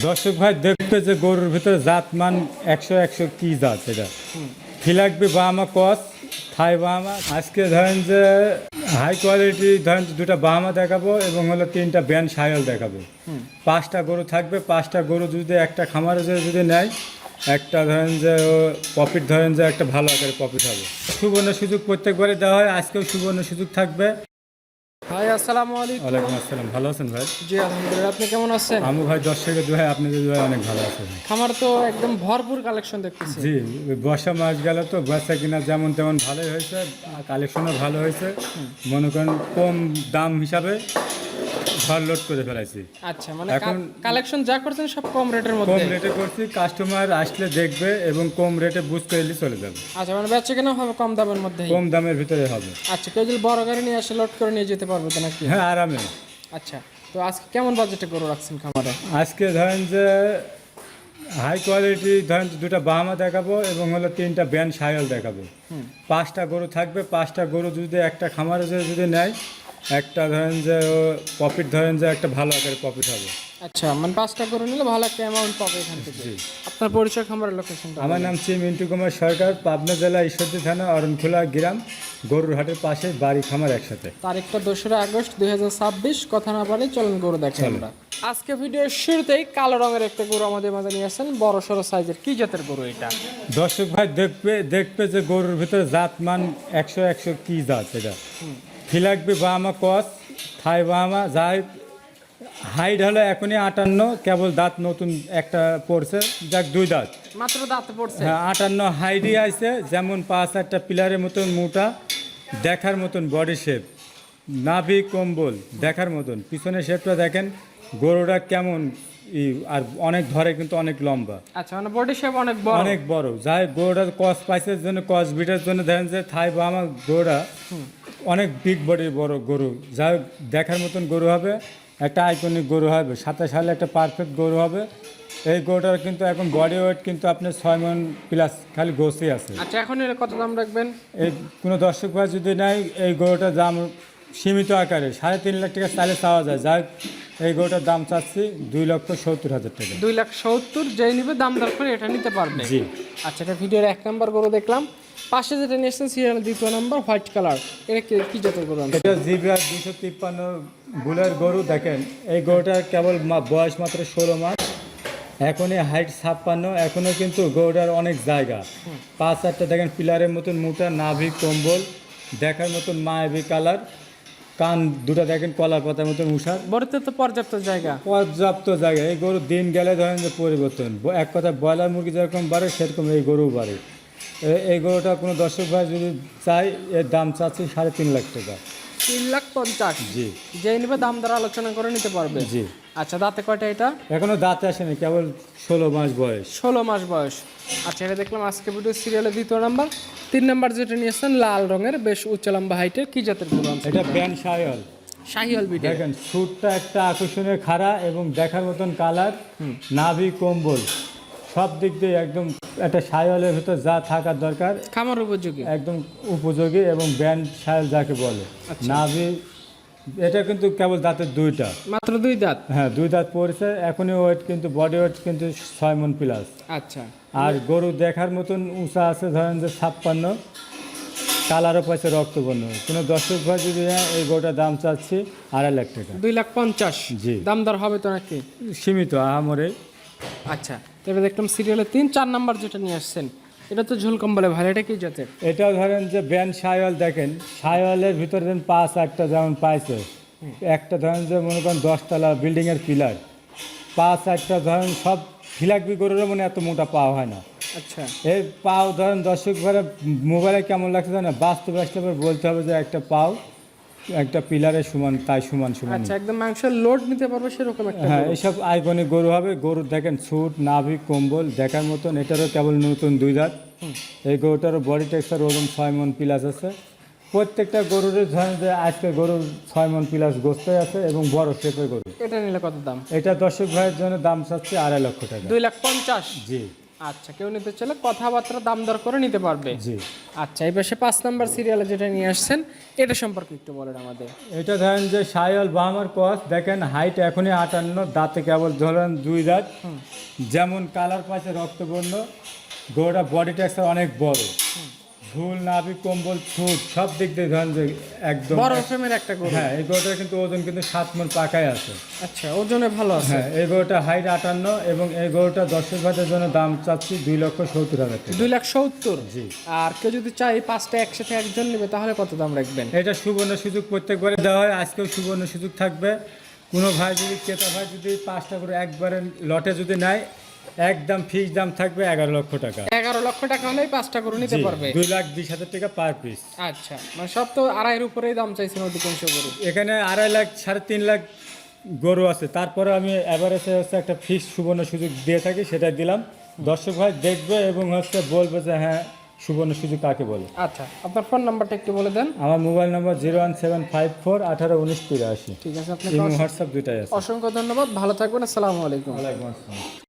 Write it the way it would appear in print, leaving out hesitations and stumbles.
দর্শক ভাই দেখবে যে গরুর ভিতরে জাত মান 100 কি জাত এটা ফিলাকবি বাহামা কস থাই বাহামা। আজকে ধরেন যে হাই কোয়ালিটি ধরেন দুটা বাহামা দেখাবো এবং হলো 3টা ব্যান সায়ল দেখাবো। 5টা গরু থাকবে। 5টা গরু যদি একটা খামারে যদি নেয় একটা ধরেন যে প্রফিট ধরেন যে একটা ভালো আকারে প্রফিট হবে। সুবর্ণ সুযোগ প্রত্যেকবারে দেওয়া হয়, আজকেও সুবর্ণ সুযোগ থাকবে। ভাই আসসালামু আলাইকুম। ওয়ালাইকুম আসসালাম। ভালো আছেন ভাই? জি আলহামদুলিল্লাহ, আপনি কেমন আছেন? আমি ভাই দর্শকের ভাই আপনাদের ভাই অনেক ভালো আছেন। খামার তো একদম ভরপুর কালেকশন দেখতেছি। জি, বর্ষা মাস গেল তো বেচা কিনা যেমন তেমন ভালোই হয়েছে, কালেকশনও ভালো হয়েছে। মনে করেন কম দাম হিসাবে ঘর লোড করে ফেলাইছি। আচ্ছা, মানে এখন কালেকশন যা করছেন সব কম রেটের মধ্যে। কম রেটে করছি, কাস্টমার আসলে দেখবে এবং কম রেটে বুঝ করে চলে যাবে। আচ্ছা, মানে বেচা কেনা হবে কম দামের মধ্যে। কম দামের ভিতরে হবে। আচ্ছা, কেউ যদি বড় গাড়ি নিয়ে আসে লোড করে নিয়ে যেতে পারবে তো নাকি? হ্যাঁ, আরামে। আচ্ছা, তো আজকে কেমন বাজেটে গরু রাখছেন খামারে? আজকে ধরেন যে হাই কোয়ালিটি ধরেন দুটা বাহামা দেখাবো এবং হলো 3টা ব্যান সায়ল দেখাবো। 5টা গরু থাকবে। 5টা গরু যদি একটা খামারে যদি নেয় একটা ধরেন যে প্রফিট ধরেন যে একটা ভালো আকারে প্রফিট হবে। আচ্ছা, মানে 5টা গরু নিলে ভালো একটা অ্যামাউন্ট পাবে এখান থেকে। আপনার পরিচয়, খামারের লোকেশনটা? আমার নাম মিন্টু কুমার সরকার, পাবনা জেলা ঈশ্বরদী থানা অরণখোলা গ্রাম, গরুর হাটের পাশে বাড়ি খামার একসাথে। তারিখটা 2রা আগস্ট 2026। কথা না পারে চলেন গরু দেখেন আমরা। আজকে ভিডিওর শুরুতেই কালো রঙের একটা গরু আমাদের মাঝে নিয়ে আসেন, বড় সড়ো সাইজের। কি জাতের গরু এটা? দর্শক ভাই দেখবে যে গরুর ভিতরে জাত মান 100 কি জাত এটা ফিলাকবি বাহামা কস থাই বাহামা। যাই হাইট হলো এখনই 58, কেবল দাঁত নতুন একটা পড়ছে, যাক 2 দাঁত মাত্র দাঁতে পড়ছে। হ্যাঁ, 58 হাইটই আছে। যেমন 5-8টা পিলারের মতন মোটা, দেখার মতন বডি শেপ, নাভি কম্বল দেখার মতন। পিছনের শেপটা দেখেন গরুটা কেমন আর অনেক ধরে কিন্তু অনেক লম্বা। আচ্ছা, মানে বডি শেপ অনেক বড়। অনেক বড়। যাই গরুটা কস পাইসের জন্য, কস বিটের জন্য দেখেন যে থাই বা আমার গরুটা অনেক বিগ বডির বড় গরু। যাই দেখার মতন গরু হবে, একটা আইকনিক গরু হবে, 27 সালে একটা পারফেক্ট গরু হবে। এই গরুটার কিন্তু এখন বডি ওয়েট কিন্তু আপনার 6 মণ প্লাস খালি গোসই আছে। আচ্ছা, এখন এর কত দাম রাখবেন? এই কোনো দর্শক ভাই যদি নেয় এই গরুটার দাম সীমিত আকারে 3.5 লাখ টাকা চাইলে চাওয়া যায়। যাই এই গরুটার দাম চাচ্ছি 2,70,000 টাকা। 2,70,000 যেই নিবে দাম দর করে এটা নিতে পারবে। জি। আচ্ছা, এটা ভিডিওর 1 নাম্বার গরু দেখলাম। পাশে যেটা নিয়ে এসেছেন সিরিয়াল 2 নাম্বার, হোয়াইট কালার। এটা কি জাতের গরু? এটা জিবিআর 253 বুলের গরু। দেখেন এই গরুটার কেবল বয়স মাত্র 16 মাস, এখনই হাইট 56, এখনও কিন্তু গরুটার অনেক জায়গা। 5-8টা দেখেন পিলারের মতন মোটা, নাভি কম্বল দেখার মতন মায়াবী কালার, কান দুটা দেখেন কলার পাতার মতন উষার। বড়তে তো পর্যাপ্ত জায়গা। পর্যাপ্ত জায়গা। এই গরু দিন গেলে ধরেন যে পরিবর্তন। এক কথা ব্রয়লার মুরগি যেরকম বাড়ে সেরকম এই গরু বাড়ে। এই গরুটা কোনো দর্শক ভাই যদি চাই এর দাম চাচ্ছি 3.5 লাখ টাকা। 3,50,000। জি। যেই নিবে দাম দর আলোচনা করে নিতে পারবে। জি। আচ্ছা, দাঁতে কয়টা এটা? এখনো দাঁতে আসেনি, কেবল 16 মাস বয়স। 16 মাস বয়স। আচ্ছা, এটা দেখলাম আজকে ভিডিও সিরিয়ালের 2 নাম্বার। 3 নাম্বার যেটা নিয়ে এসেছেন লাল রঙের, বেশ উচ্চ লম্বা হাইটের। কি জাতের গরু? এটা ব্যান সায়ল। শাহিওয়াল বিট। দেখেন সুটটা একটা আকর্ষণীয় খাড়া এবং দেখার মতন কালার, নাভি কম্বল সব দিক দিয়ে একদম একটা সায়লের ভিতর যা থাকার দরকার খামার উপযোগী, একদম উপযোগী। এবং ব্যান সায়ল যাকে বলে। নাভি এটা কিন্তু কেবল দাঁতের 2টা, মাত্র 2 দাঁত। হ্যাঁ 2 দাঁত পড়েছে। এখনই ওয়েট কিন্তু বডি ওয়েট কিন্তু 6 মণ প্লাস। আচ্ছা, আর গরু দেখার মতন উঁচা আছে ধরেন যে 56, কালারও পাইছে রক্তবর্ণ। কোনো দর্শক ভাই যদি এই গরুটার দাম চাচ্ছি 2.5 লাখ টাকা। 2,50,000। জি। দাম দর হবে তো নাকি? সীমিত আহামরে। আচ্ছা, তবে দেখলাম সিরিয়ালে 3-4 নাম্বার যেটা নিয়ে আসছেন এটা তো ঝোল কম্বলে ভালো। এটা কি জাতের? এটাও ধরেন যে ব্যান সায়ল। দেখেন সায়লের ভিতরে দেন 5-8টা যেমন পাইছে, একটা ধরেন যে মনে করেন 10তলা বিল্ডিংয়ের পিলার, 5-8টা ধরেন সব ফিলাকবি গরুর মানে এত মোটা পাওয়া হয় না। আচ্ছা, এই পাও ধরেন দর্শক ঘরে মোবাইলে কেমন লাগছে জানে, বাস্তবে আসলে বলতে হবে যে একটা পাও একটা পিলারের সমান, তাই সমান সমান। আচ্ছা, একদম মাংসের লোড নিতে পারবে সেরকম একটা। হ্যাঁ, এইসব আইকনিক গরু হবে। গরুর দেখেন ছুট, নাভি কম্বল দেখার মতন। এটারও কেবল নতুন 2 দাঁত। এই গরুটারও বডি টেক্সচার ওজন 6 মণ প্লাস আছে। প্রত্যেকটা গরুর ধরেন যে আজকে গরুর 6 মণ প্লাস গোস্তই আছে এবং বড় শেপের গরু। এটা নিলে কত দাম? এটা দর্শক ভাইয়ের জন্য দাম চাচ্ছে 2.5 লক্ষ টাকা। 2,50,000। জি। আচ্ছা, কেউ নিতে চাইলে কথাবার্তা দাম দর করে নিতে পারবে। জি। আচ্ছা, এই পাশে 5 নাম্বার সিরিয়ালে যেটা নিয়ে আসছেন এটা সম্পর্কে একটু বলেন আমাদের। এটা ধরেন যে সাইওয়াল বাহামার ক্রস, দেখেন হাইট এখনই 58, দাঁতে কেবল ধরেন 2 দাঁত, যেমন কালার পাচ্ছে রক্তবর্ণ, গরুটা বডি টেক্সচার অনেক বড়, ঝুল নাভি কম্বল ঠোঁট সব দিক দিয়ে ধরেন যে একদম বড় ফ্রেমের একটা গরু। হ্যাঁ, এই গরুটার কিন্তু ওজন কিন্তু 7 মণ পাকায় আছে। আচ্ছা, ওজনে ভালো আছে। হ্যাঁ, এই গরুটা হাইট 58 এবং এই গরুটা দর্শক ভাইদের জন্য দাম চাচ্ছি 2,70,000 টাকা। 2,70,000। জি। আর কেউ যদি চাই 5টা একসাথে একজন নেবে তাহলে কত দাম রাখবেন? এটা সুবর্ণ সুযোগ প্রত্যেকবারে দেওয়া হয়, আজকেও সুবর্ণ সুযোগ থাকবে। কোনো ভাই যদি ক্রেতা ভাই যদি 5টা করে একবারে লটে যদি নেয়, একদম ফিক্স দাম থাকবে 11 লক্ষ টাকা। 11 লক্ষ টাকা হলেই 5টা গরু নিতে পারবে। 2,20,000 টাকা পার পিস। আচ্ছা, মানে সব তো আড়াইয়ের উপরেই দাম চাইছেন অধিকাংশ গরু। এখানে 2.5 লাখ 3.5 লাখ গরু আছে, তারপরে আমি এভারেজে হচ্ছে একটা ফিক্স সুবর্ণ সুযোগ দিয়ে থাকি, সেটা দিলাম। দর্শক ভাই দেখবে এবং হচ্ছে বলবে যে হ্যাঁ সুবর্ণ সুযোগ কাকে বলে। আচ্ছা, আপনার ফোন নাম্বারটা একটু বলে দেন। আমার মোবাইল নম্বর 01754181983। ঠিক আছে, আপনাকে ইমো হোয়াটসঅ্যাপ দুটাই আছে। অসংখ্য ধন্যবাদ, ভালো থাকবেন, আসসালামু আলাইকুম। ওয়ালাইকুম আসসালাম।